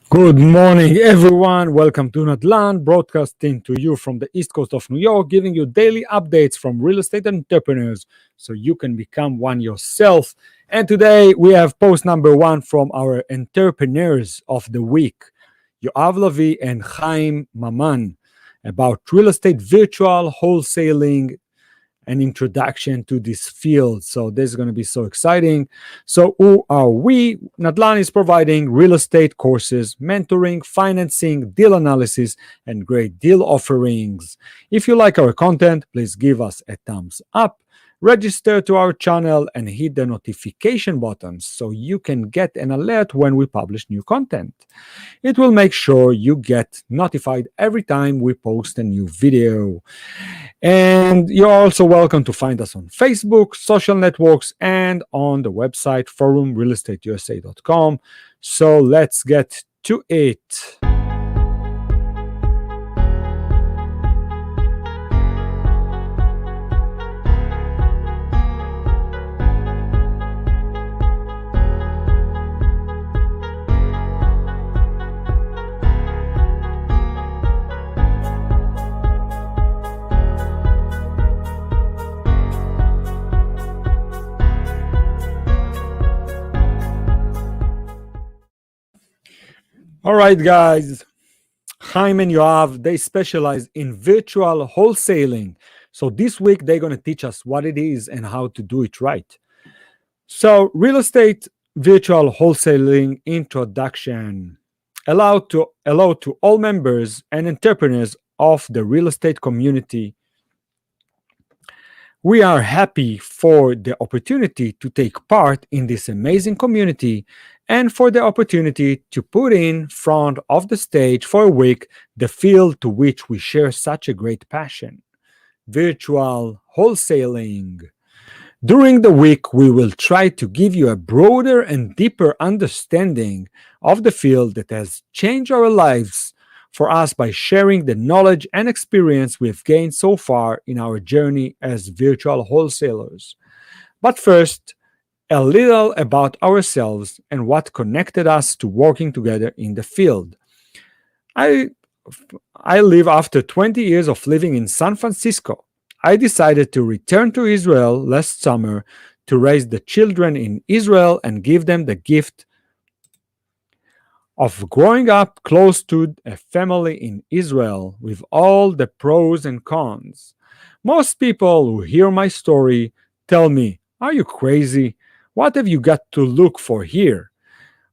Good morning, everyone. Welcome to Nadlan, broadcasting to you from the East Coast of New York, giving you daily updates from real estate entrepreneurs so you can become one yourself. And today we have post number one from our entrepreneurs of the week, Yoav, Lavee, and Haim Mamane, about real estate virtual wholesaling, an introduction to this field. So this is going to be so exciting. So who are we? Nadlan is providing real estate courses, mentoring, financing, deal analysis, and great deal offerings. If you like our content, please give us a thumbs up. Register to our channel and hit the notification button so you can get an alert when we publish new content. It will make sure you get notified every time we post a new video. And you're also welcome to find us on Facebook, social networks, and on the website forumrealestateusa.com. So let's get to it. All right, guys. Haim and Yoav, they specialize in virtual wholesaling. So this week, they're going to teach us what it is and how to do it right. So real estate virtual wholesaling introduction. Allow to all members and entrepreneurs of the real estate community. We are happy for the opportunity to take part in this amazing community and for the opportunity to put in front of the stage for a week the field to which we share such a great passion, virtual wholesaling. During the week, we will try to give you a broader and deeper understanding of the field that has changed our lives for us by sharing the knowledge and experience we've gained so far in our journey as virtual wholesalers. But first, a little about ourselves and what connected us to working together in the field. I live after 20 years of living in San Francisco. I decided to return to Israel last summer to raise the children in Israel and give them the gift of growing up close to a family in Israel with all the pros and cons. Most people who hear my story tell me, "Are you crazy? What have you got to look for here?"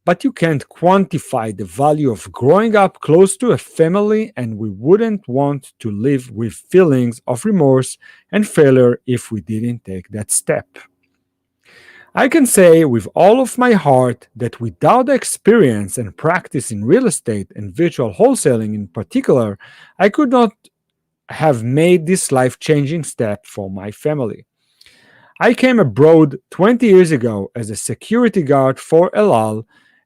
But you can't quantify the value of growing up close to a family, and we wouldn't want to live with feelings of remorse and failure if we didn't take that step. I can say with all of my heart that without the experience and practice in real estate and virtual wholesaling in particular, I could not have made this life-changing step for my family. I came abroad 20 years ago as a security guard for El Al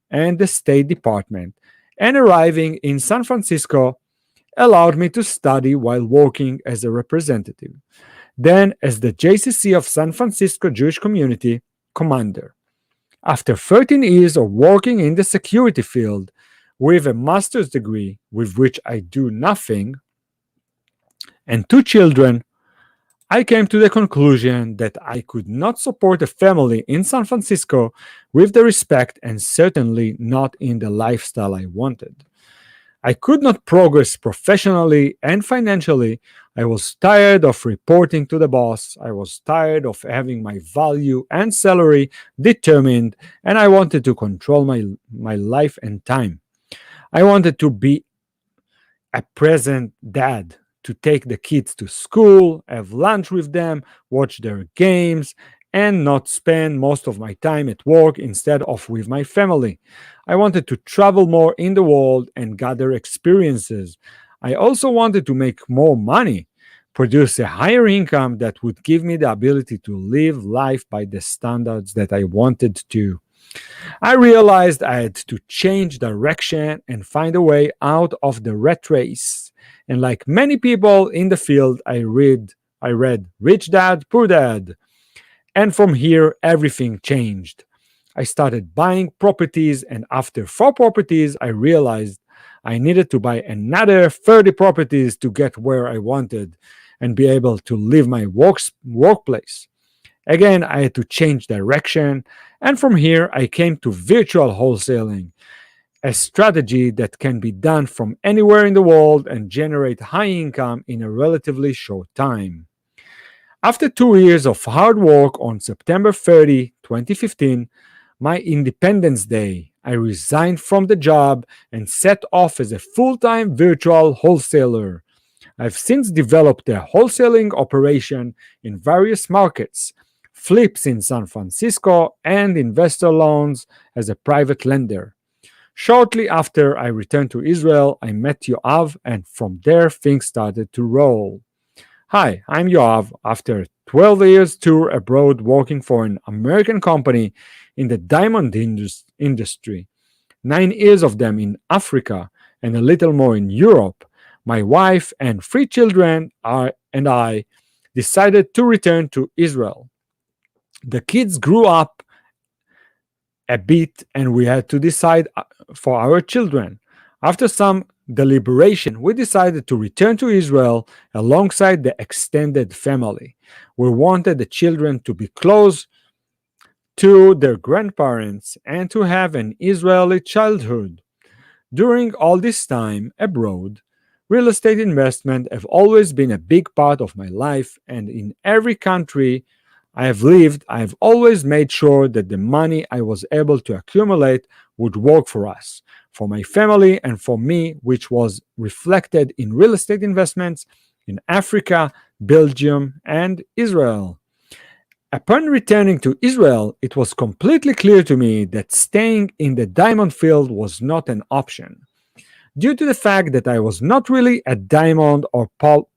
and the State Department, and arriving in San Francisco allowed me to study while working as a representative, then as the JCC of San Francisco Jewish Community commander. After 13 years of working in the security field with a master's degree with which I do nothing, and 2 children, I came to the conclusion that I could not support a family in San Francisco with the respect and certainly not in the lifestyle I wanted. I could not progress professionally and financially. I was tired of reporting to the boss. I was tired of having my value and salary determined, and I wanted to control my life and time. I wanted to be a present dad, to take the kids to school, have lunch with them, watch their games, and not spend most of my time at work instead of with my family. I wanted to travel more in the world and gather experiences. I also wanted to make more money, produce a higher income that would give me the ability to live life by the standards that I wanted to. I realized I had to change direction and find a way out of the rat race. And like many people in the field, I read Rich Dad, Poor Dad. And from here, everything changed. I started buying properties, and after 4 properties, I realized I needed to buy another 30 properties to get where I wanted and be able to leave my workplace. Again, I had to change direction, and from here, I came to virtual wholesaling, a strategy that can be done from anywhere in the world and generate high income in a relatively short time. After 2 years of hard work, on September 30, 2015, my Independence Day, I resigned from the job and set off as a full time virtual wholesaler. I've since developed a wholesaling operation in various markets, flips in San Francisco, and investor loans as a private lender. Shortly after I returned to Israel, I met Yoav, and from there things started to roll. Hi, I'm Yoav. After a 12 years tour abroad working for an American company in the diamond industry, 9 years of them in Africa and a little more in Europe, my wife and 3 children and I decided to return to Israel. The kids grew up a bit and we had to decide for our children. After some deliberation, we decided to return to Israel alongside the extended family. We wanted the children to be close to their grandparents and to have an Israeli childhood. During all this time abroad, real estate investment have always been a big part of my life, and in every country I have lived, I have always made sure that the money I was able to accumulate would work for us, for my family, and for me, which was reflected in real estate investments in Africa, Belgium, and Israel. Upon returning to Israel, it was completely clear to me that staying in the diamond field was not an option. Due to the fact that I was not really a diamond or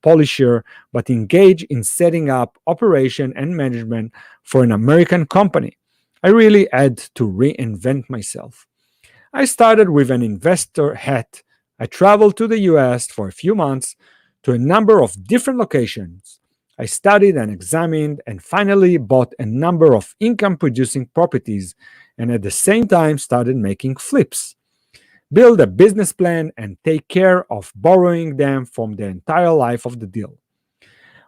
polisher, but engaged in setting up operation and management for an American company, I really had to reinvent myself. I started with an investor hat. I traveled to the US for a few months to a number of different locations. I studied and examined and finally bought a number of income producing properties and at the same time started making flips. Build a business plan and take care of borrowing them from the entire life of the deal.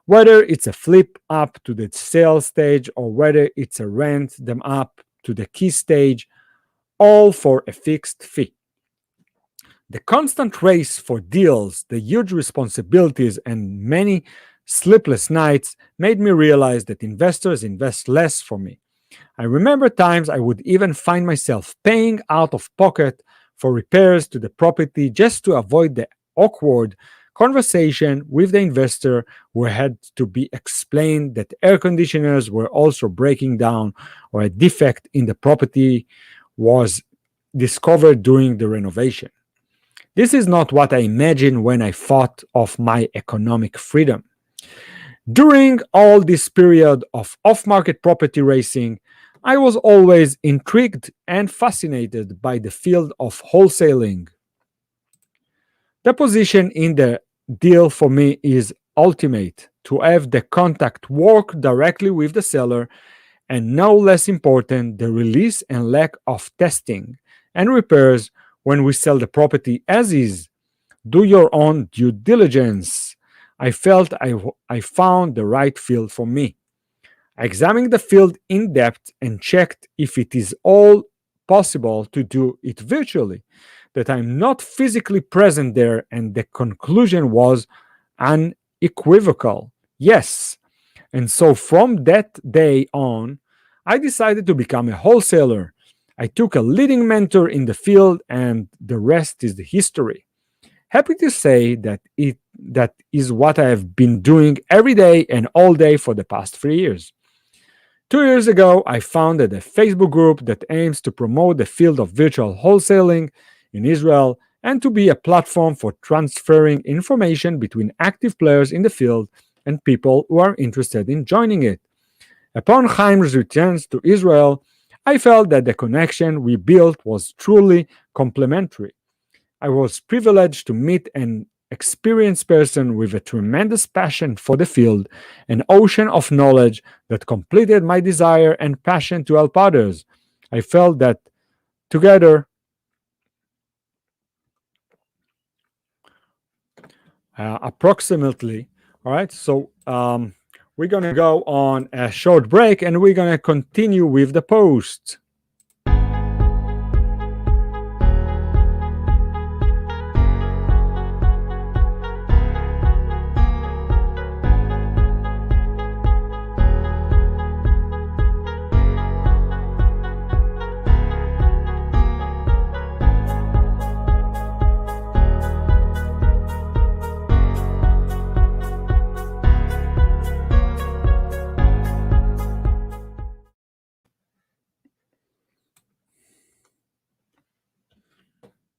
Whether it's a flip up to the sales stage or whether it's a rent them up to the key stage, all for a fixed fee. The constant race for deals, the huge responsibilities, and many sleepless nights made me realize that investors invest less for me. I remember times I would even find myself paying out of pocket for repairs to the property just to avoid the awkward conversation with the investor where had to be explained that air conditioners were also breaking down or a defect in the property was discovered during the renovation. This is not what I imagined when I thought of my economic freedom. During all this period of off-market property racing, I was always intrigued and fascinated by the field of wholesaling. The position in the deal for me is ultimate to have the contact work directly with the seller, and no less important, the release and lack of testing and repairs when we sell the property as is. Do your own due diligence. I felt I found the right field for me. I examined the field in depth and checked if it is all possible to do it virtually, that I'm not physically present there, and the conclusion was unequivocal. Yes. And so from that day on, I decided to become a wholesaler. I took a leading mentor in the field, and the rest is the history. Happy to say that is what I have been doing every day and all day for the past 3 years. 2 years ago, I founded a Facebook group that aims to promote the field of virtual wholesaling in Israel and to be a platform for transferring information between active players in the field and people who are interested in joining it. Upon Haim's return to Israel, I felt that the connection we built was truly complementary. I was privileged to meet an experienced person with a tremendous passion for the field, an ocean of knowledge that completed my desire and passion to help others. I felt that together, approximately, all right, so we're going to go on a short break and we're going to continue with the post.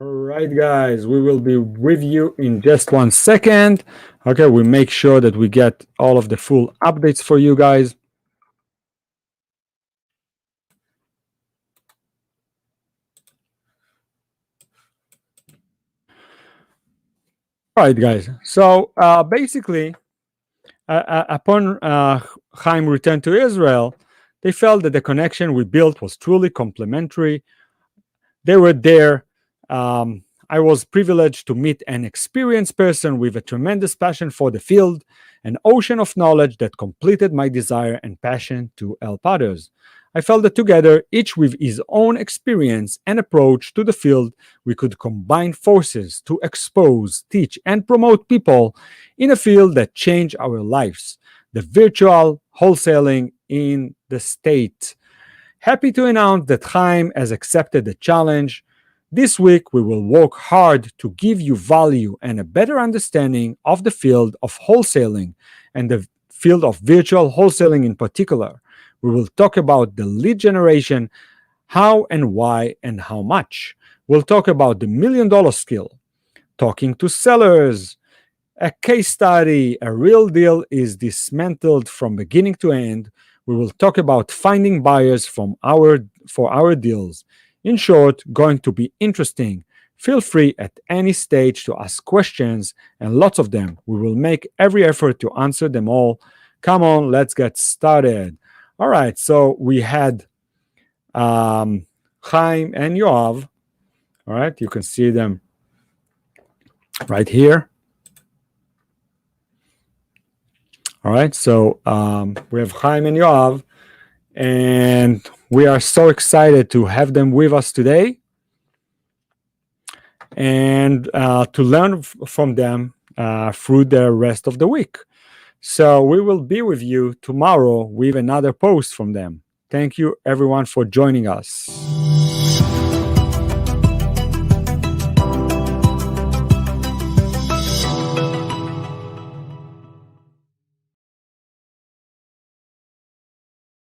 All right, guys, we will be with you in just 1 second. Okay, we make sure that we get all of the full updates for you guys. All right, guys. So basically, upon Haim returned to Israel, they felt that the connection we built was truly complementary. They were there. I was privileged to meet an experienced person with a tremendous passion for the field, an ocean of knowledge that completed my desire and passion to help others. I felt that together, each with his own experience and approach to the field, we could combine forces to expose, teach, and promote people in a field that changed our lives, the virtual wholesaling in the state. Happy to announce that Haim has accepted the challenge. This week, we will work hard to give you value and a better understanding of the field of wholesaling and the field of virtual wholesaling in particular. We will talk about the lead generation, how and why and how much. We'll talk about the $1,000,000 skill, talking to sellers, a case study, a real deal is dismantled from beginning to end. We will talk about finding buyers for our deals. In short, going to be interesting. Feel free at any stage to ask questions, and lots of them. We will make every effort to answer them all. Come on, let's get started. All right, so we had Haim and Yoav. All right, you can see them right here. All right, so we have Haim and Yoav, and we are so excited to have them with us today and to learn from them through the rest of the week. So we will be with you tomorrow with another post from them. Thank you, everyone, for joining us.